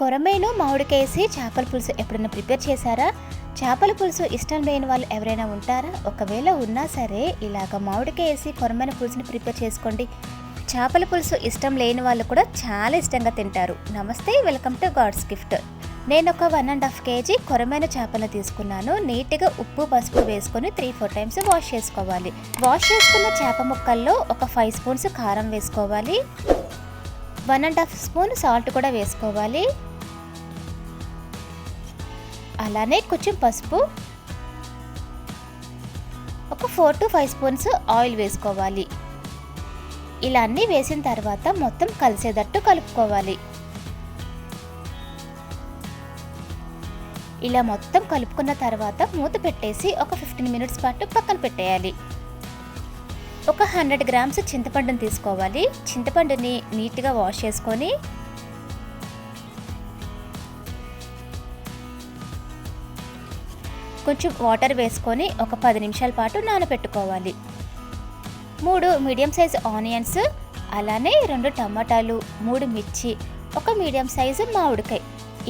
కొరమేను మామిడికేసి చేపల పులుసు ఎప్పుడైనా ప్రిపేర్ చేశారా? చేపల పులుసు ఇష్టం లేని వాళ్ళు ఎవరైనా ఉంటారా? ఒకవేళ ఉన్నా సరే ఇలాగ మామిడికేసి కొరమేను పులుసుని ప్రిపేర్ చేసుకోండి. చేపల పులుసు ఇష్టం లేని వాళ్ళు కూడా చాలా ఇష్టంగా తింటారు. నమస్తే, వెల్కమ్ టు గాడ్స్ గిఫ్ట్. నేను ఒక 1.5 kg కొరమేను చేపలు తీసుకున్నాను. నీట్గా ఉప్పు పసుపు వేసుకొని 3-4 టైమ్స్ వాష్ చేసుకోవాలి. వాష్ చేసుకున్న చేప ముక్కల్లో ఒక 5 స్పూన్స్ కారం వేసుకోవాలి. 1.5 స్పూన్ సాల్ట్ కూడా వేసుకోవాలి. అలానే కొంచెం పసుపు, ఒక 4 to 5 స్పూన్స్ ఆయిల్ వేసుకోవాలి. ఇలా అన్నీ వేసిన తర్వాత మొత్తం కలిసేటట్టు కలుపుకోవాలి. ఇలా మొత్తం కలుపుకున్న తర్వాత మూత పెట్టేసి ఒక 15 మినిట్స్ పాటు పక్కన పెట్టేయాలి. ఒక 100 గ్రామ్స్ చింతపండుని తీసుకోవాలి. చింతపండుని నీట్గా వాష్ చేసుకొని కొంచెం వాటర్ వేసుకొని ఒక 10 నిమిషాల పాటు నానబెట్టుకోవాలి. 3 మీడియం సైజు ఆనియన్స్, అలానే 2 టమాటాలు, 3 మిర్చి, ఒక మీడియం సైజు మామిడికాయ,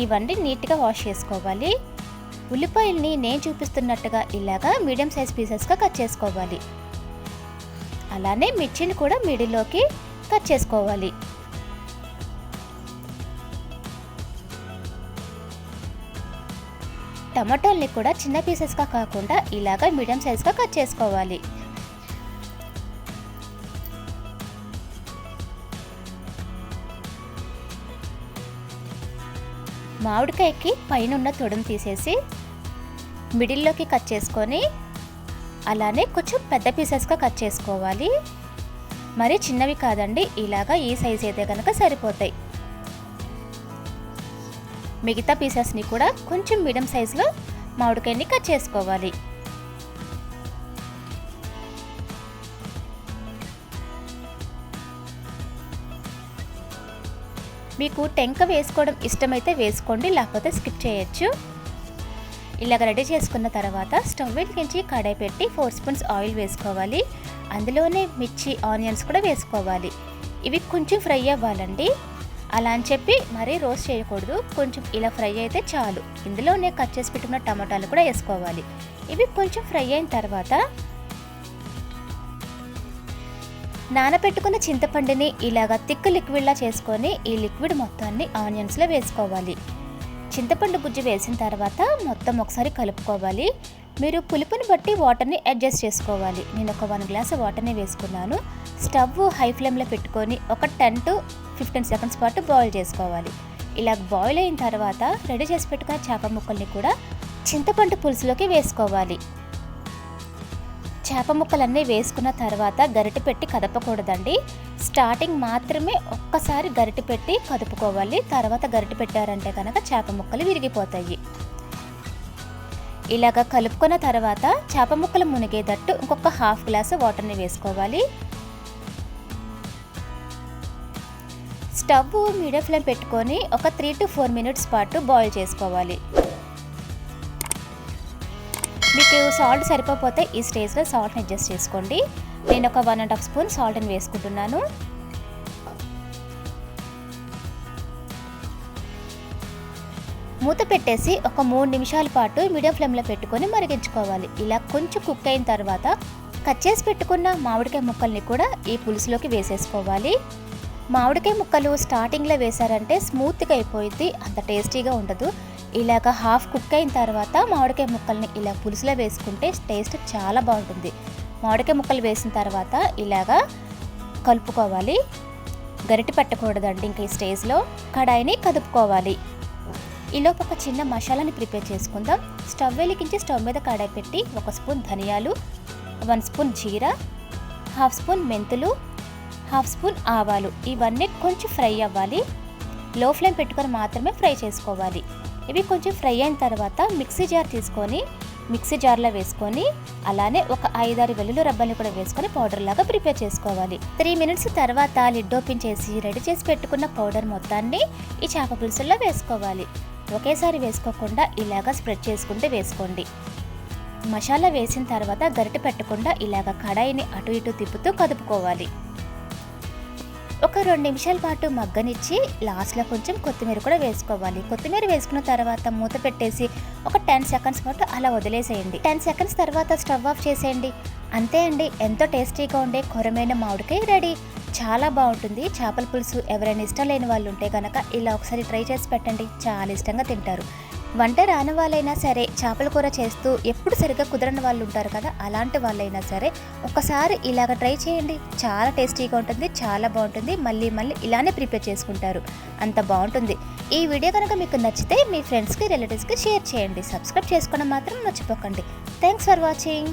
ఇవన్నీ నీట్గా వాష్ చేసుకోవాలి. ఉల్లిపాయల్ని నేను చూపిస్తున్నట్టుగా ఇలాగా మీడియం సైజ్ పీసెస్గా కట్ చేసుకోవాలి. అలానే మిర్చిని కూడా మిడిల్లోకి కట్ చేసుకోవాలి. టమాటాల్ని కూడా చిన్న పీసెస్గా కాకుండా ఇలాగా మీడియం సైజ్గా కట్ చేసుకోవాలి. మామిడికాయకి పైన ఉన్న తొడుము తీసేసి మిడిల్లోకి కట్ చేసుకొని అలానే కొంచెం పెద్ద పీసెస్గా కట్ చేసుకోవాలి. మరి చిన్నవి కాదండి, ఇలాగా ఈ సైజ్ అయితే కనుక సరిపోతాయి. మిగతా పీసెస్ని కూడా కొంచెం మీడియం సైజులో మామిడికాయని కట్ చేసుకోవాలి. మీకు టెంక వేసుకోవడం ఇష్టమైతే వేసుకోండి, లేకపోతే స్కిప్ చేయొచ్చు. ఇలాగ రెడీ చేసుకున్న తర్వాత స్టవ్ వెలిగించి కడాయి పెట్టి 4 స్పూన్స్ ఆయిల్ వేసుకోవాలి. అందులోనే మిర్చి, ఆనియన్స్ కూడా వేసుకోవాలి. ఇవి కొంచెం ఫ్రై అవ్వాలండి. అలా అని చెప్పి మరీ రోస్ట్ చేయకూడదు, కొంచెం ఇలా ఫ్రై అయితే చాలు. ఇందులోనే కట్ చేసి పెట్టుకున్న టమాటాలు కూడా వేసుకోవాలి. ఇవి కొంచెం ఫ్రై అయిన తర్వాత నానబెట్టుకున్న చింతపండుని ఇలాగా థిక్ లిక్విడ్లా చేసుకొని ఈ లిక్విడ్ మొత్తాన్ని ఆనియన్స్లో వేసుకోవాలి. చింతపండు గుజ్జు వేసిన తర్వాత మొత్తం ఒకసారి కలుపుకోవాలి. మీరు పులుపుని బట్టి వాటర్ని అడ్జస్ట్ చేసుకోవాలి. నేను ఒక 1 గ్లాస్ వాటర్ని వేసుకున్నాను. స్టవ్ హై ఫ్లేమ్లో పెట్టుకొని ఒక 10 to 15 సెకండ్స్ పాటు బాయిల్ చేసుకోవాలి. ఇలా బాయిల్ అయిన తర్వాత రెడీ చేసి పెట్టుకున్న చేప ముక్కల్ని కూడా చింతపండు పులుసులోకి వేసుకోవాలి. చేప ముక్కలన్నీ వేసుకున్న తర్వాత గరిటె పెట్టి కదపకూడదండి. స్టార్టింగ్ మాత్రమే ఒక్కసారి గరిటె పెట్టి కదుపుకోవాలి. తర్వాత గరిటె పెట్టారంటే కనుక చేప ముక్కలు విరిగిపోతాయి. ఇలాగ కలుపుకున్న తర్వాత చేప ముక్కలు మునిగేటట్టు ఇంకొక 1/2 గ్లాసు వాటర్ని వేసుకోవాలి. స్టవ్ మీడియం ఫ్లేమ్ పెట్టుకొని ఒక 3 to 4 మినిట్స్ పాటు బాయిల్ చేసుకోవాలి. మీకు సాల్ట్ సరిపోతే ఈ స్టేజ్లో సాల్ట్ని అడ్జస్ట్ చేసుకోండి. నేను ఒక 1.5 స్పూన్ సాల్ట్ని వేసుకుంటున్నాను. మూత పెట్టేసి ఒక 3 నిమిషాల పాటు మీడియం ఫ్లేమ్లో పెట్టుకొని మరిగించుకోవాలి. ఇలా కొంచెం కుక్ అయిన తర్వాత కట్ చేసి పెట్టుకున్న మామిడికాయ ముక్కల్ని కూడా ఈ పులుసులోకి వేసేసుకోవాలి. మామిడికాయ ముక్కలు స్టార్టింగ్లో వేసారంటే స్మూత్గా అయిపోయింది, అంత టేస్టీగా ఉండదు. ఇలాగ హాఫ్ కుక్ అయిన తర్వాత మామిడికాయ ముక్కల్ని ఇలా పులుసులో వేసుకుంటే టేస్ట్ చాలా బాగుంటుంది. మామిడికాయ ముక్కలు వేసిన తర్వాత ఇలాగా కలుపుకోవాలి. గరిటె పెట్టకూడదండి. ఇంకా ఈ స్టేజ్లో కడాయిని కదుపుకోవాలి. ఈలోపు ఒక చిన్న మసాలాని ప్రిపేర్ చేసుకుందాం. స్టవ్ వెలిగించి స్టవ్ మీద కడాయి పెట్టి 1 స్పూన్ ధనియాలు, 1 స్పూన్ జీరా, 1/2 స్పూన్ మెంతులు, 1/2 స్పూన్ ఆవాలు, ఇవన్నీ కొంచెం ఫ్రై అవ్వాలి. లో ఫ్లేమ్ పెట్టుకొని మాత్రమే ఫ్రై చేసుకోవాలి. ఇవి కొంచెం ఫ్రై అయిన తర్వాత మిక్సీ జార్ తీసుకొని మిక్సీ జార్లో వేసుకొని అలానే ఒక 5-6 వెల్లుల్లి రబ్బల్ని కూడా వేసుకొని పౌడర్ లాగా ప్రిపేర్ చేసుకోవాలి. 3 మినిట్స్ తర్వాత లిడ్ ఓపెన్ చేసి రెడీ చేసి పెట్టుకున్న పౌడర్ మొత్తాన్ని ఈ చేప పులుసుల్లో వేసుకోవాలి. ఒకేసారి వేసుకోకుండా ఇలాగా స్ప్రెడ్ చేసుకుంటూ వేసుకోండి. మసాలా వేసిన తర్వాత గరిటె పెట్టకుండా ఇలాగ కడాయిని అటు ఇటు తిప్పుతూ కదుపుకోవాలి. ఒక 2 నిమిషాల పాటు మగ్గనిచ్చి లాస్ట్లో కొంచెం కొత్తిమీర కూడా వేసుకోవాలి. కొత్తిమీర వేసుకున్న తర్వాత మూత పెట్టేసి ఒక 10 సెకండ్స్ పాటు అలా వదిలేసేయండి. 10 సెకండ్స్ తర్వాత స్టవ్ ఆఫ్ చేసేయండి. అంతే అండి, ఎంతో టేస్టీగా ఉండే కొరమైన మామిడికాయ రెడీ. చాలా బాగుంటుంది. చేపల పులుసు ఎవరైనా ఇష్టం లేని వాళ్ళు ఉంటే కనుక ఇలా ఒకసారి ట్రై చేసి పెట్టండి, చాలా ఇష్టంగా తింటారు. వంట రాని వాళ్ళైనా సరే, చేపల కూర చేస్తూ ఎప్పుడు సరిగ్గా కుదరని వాళ్ళు ఉంటారు కదా, అలాంటి వాళ్ళైనా సరే ఒకసారి ఇలాగ ట్రై చేయండి. చాలా టేస్టీగా ఉంటుంది, చాలా బాగుంటుంది. మళ్ళీ మళ్ళీ ఇలానే ప్రిపేర్ చేసుకుంటారు, అంత బాగుంటుంది. ఈ వీడియో కనుక మీకు నచ్చితే మీ ఫ్రెండ్స్కి రిలేటివ్స్కి షేర్ చేయండి. సబ్స్క్రైబ్ చేసుకోవడం మాత్రం మర్చిపోకండి. Thanks for watching.